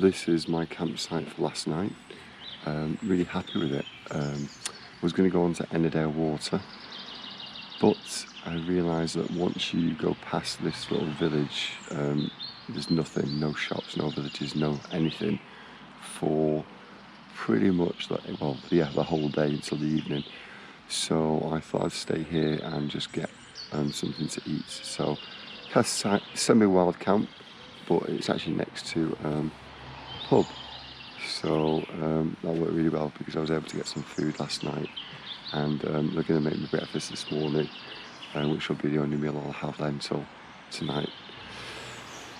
this is my campsite for last night. Really happy with it. Was going to go on to Ennerdale water, but I realised that once you go past this little village, there's nothing, no shops, no villages, no anything for pretty much the whole day until the evening. So I thought I'd stay here and just get something to eat. So it's a semi-wild camp, but it's actually next to a pub. So that worked really well because I was able to get some food last night, and they're going to make me breakfast this morning, which will be the only meal I'll have then until tonight.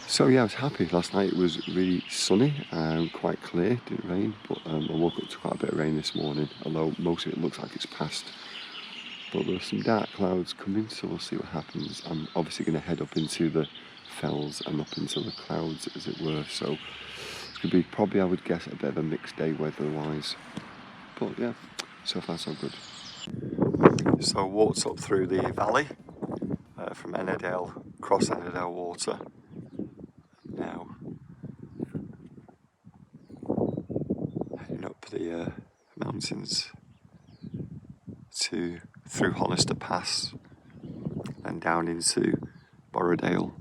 So yeah, I was happy. Last night it was really sunny and quite clear, didn't rain, but I woke up to quite a bit of rain this morning, although most of it looks like it's passed. But there are some dark clouds coming, so we'll see what happens. I'm obviously going to head up into the fells and up into the clouds, as it were, so it's going to be probably, I would guess, a bit of a mixed day weather-wise. But yeah, so far so good. So I walked up through the valley from Ennerdale, across Ennerdale water. Now heading up the mountains to through Hollister Pass and down into Borrowdale.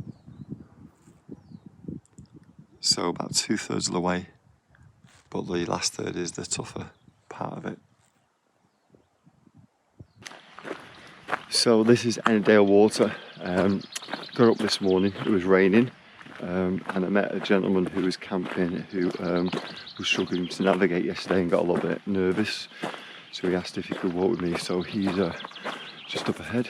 So about 2/3 of the way, but the last third is the tougher part of it. So this is Ennerdale water. Got up this morning, it was raining, and I met a gentleman who was camping who was struggling to navigate yesterday and got a little bit nervous. So he asked if he could walk with me, so he's just up ahead.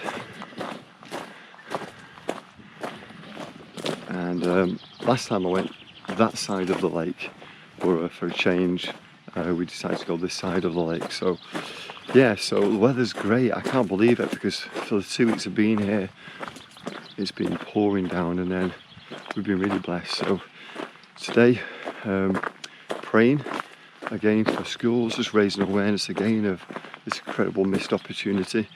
And last time I went that side of the lake for a change, we decided to go this side of the lake. So yeah, so the weather's great. I can't believe it, because for the 2 weeks of being here, it's been pouring down, and then we've been really blessed. So today, praying again for schools, just raising awareness again of this incredible missed opportunity.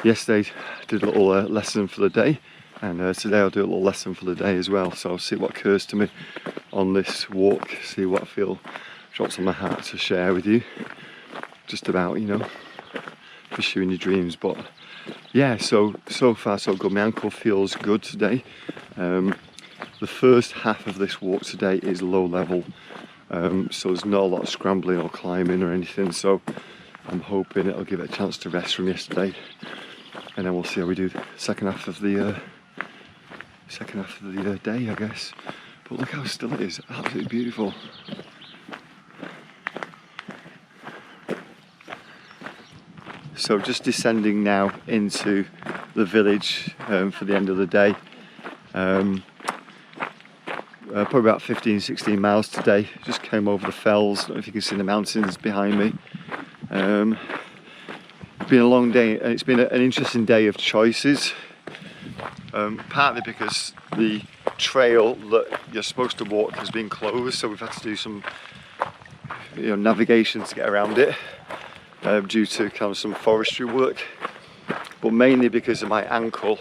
Yesterday I did a little lesson for the day, and today I'll do a little lesson for the day as well. So I'll see what occurs to me on this walk, see what I feel drops on my heart to share with you, just about, you know, pursuing your dreams. But yeah, so far so good. My ankle feels good today. The first half of this walk today is low level, so there's not a lot of scrambling or climbing or anything, so I'm hoping it'll give it a chance to rest from yesterday, and then we'll see how we do the second half of the day, I guess. But look how still it is, absolutely beautiful. So just descending now into the village for the end of the day. Probably about 15-16 miles today. Just came over the fells. I don't know if you can see the mountains behind me. It's been a long day, and it's been an interesting day of choices. Partly because the trail that you're supposed to walk has been closed, so we've had to do some, you know, navigation to get around it, due to kind of some forestry work. But mainly because of my ankle.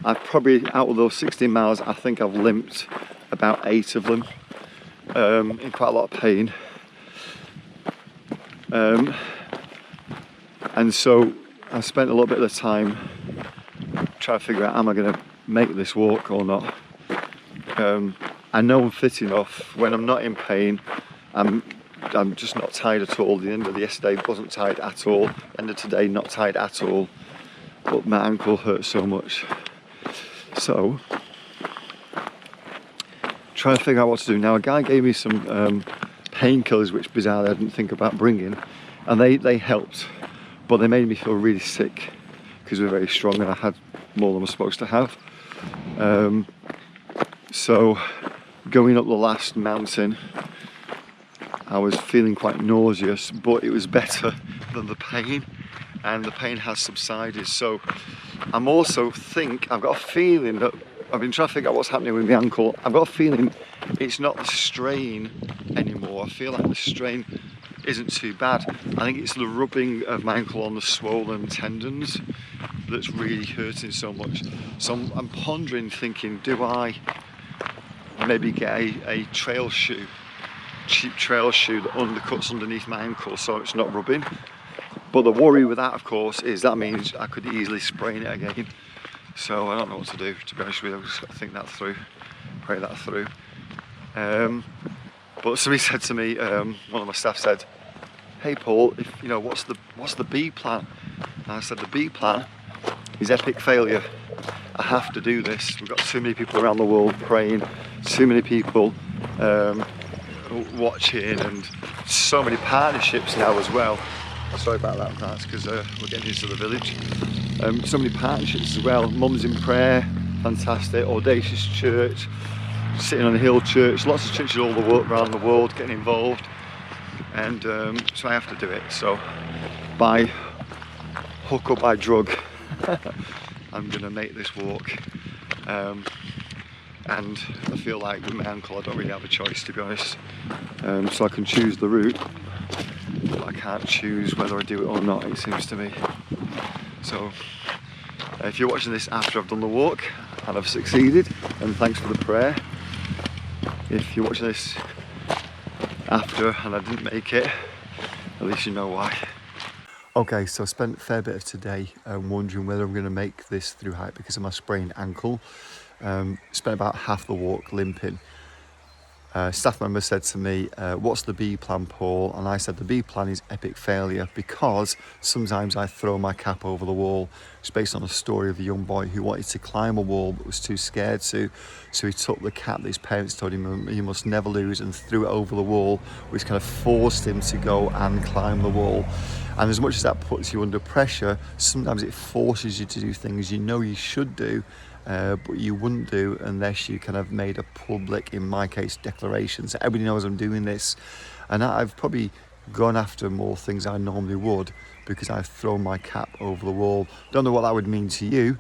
I've probably, out of those 16 miles, I think I've limped about 8 of them, in quite a lot of pain. And so I spent a little bit of the time trying to figure out, am I going to make this walk or not? I know I'm fit enough. When I'm not in pain, I'm just not tired at all. The end of yesterday wasn't tired at all. End of today, not tired at all. But my ankle hurts so much. So, trying to figure out what to do. Now, a guy gave me some painkillers, which bizarrely I didn't think about bringing, and they helped, but they made me feel really sick because they were very strong and I had more than I was supposed to have. So, going up the last mountain, I was feeling quite nauseous, but it was better than the pain, and the pain has subsided. So I'm also I've got a feeling that I've been trying to figure out what's happening with my ankle. I've got a feeling it's not the strain anymore. I feel like the strain isn't too bad. I think it's the rubbing of my ankle on the swollen tendons that's really hurting so much. So I'm pondering, thinking, do I and maybe get a trail shoe, cheap trail shoe that undercuts underneath my ankle so it's not rubbing. But the worry with that, of course, is that means I could easily sprain it again. So I don't know what to do, to be honest with you. I've just got to think that through, pray that through. But somebody said to me, one of my staff said, "Hey Paul, what's the B plan?" And I said, the B plan is epic failure. I have to do this. We've got too many people around the world praying, too many people watching, and so many partnerships now as well. Sorry about that, that's because we're getting into the village. So many partnerships as well. Mums in Prayer, fantastic. Audacious Church, Sitting on a Hill Church, lots of churches all around the world getting involved. And so I have to do it. So by hook or by drug, I'm going to make this walk. And I feel like with my ankle I don't really have a choice, to be honest. So I can choose the route, but I can't choose whether I do it or not, it seems to me. So if you're watching this after I've done the walk and I've succeeded, and thanks for the prayer. If you're watching this after and I didn't make it, at least you know why. Okay, so I spent a fair bit of today wondering whether I'm going to make this through hike because of my sprained ankle. Spent about half the walk limping. Staff member said to me, "What's the B plan, Paul?" And I said the B plan is epic failure because sometimes I throw my cap over the wall. It's based on a story of a young boy who wanted to climb a wall but was too scared to, so he took the cap that his parents told him he must never lose and threw it over the wall, which kind of forced him to go and climb the wall. And as much as that puts you under pressure, sometimes it forces you to do things you know you should do, but you wouldn't do unless you kind of made a public, in my case, declaration. So everybody knows I'm doing this. And I've probably gone after more things I normally would because I've thrown my cap over the wall. Don't know what that would mean to you,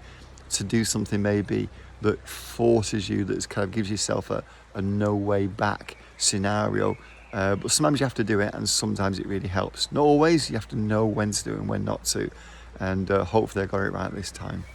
to do something maybe that forces you, that kind of gives yourself a no way back scenario. But sometimes you have to do it, and sometimes it really helps. Not always, you have to know when to do it and when not to. And hopefully I got it right this time.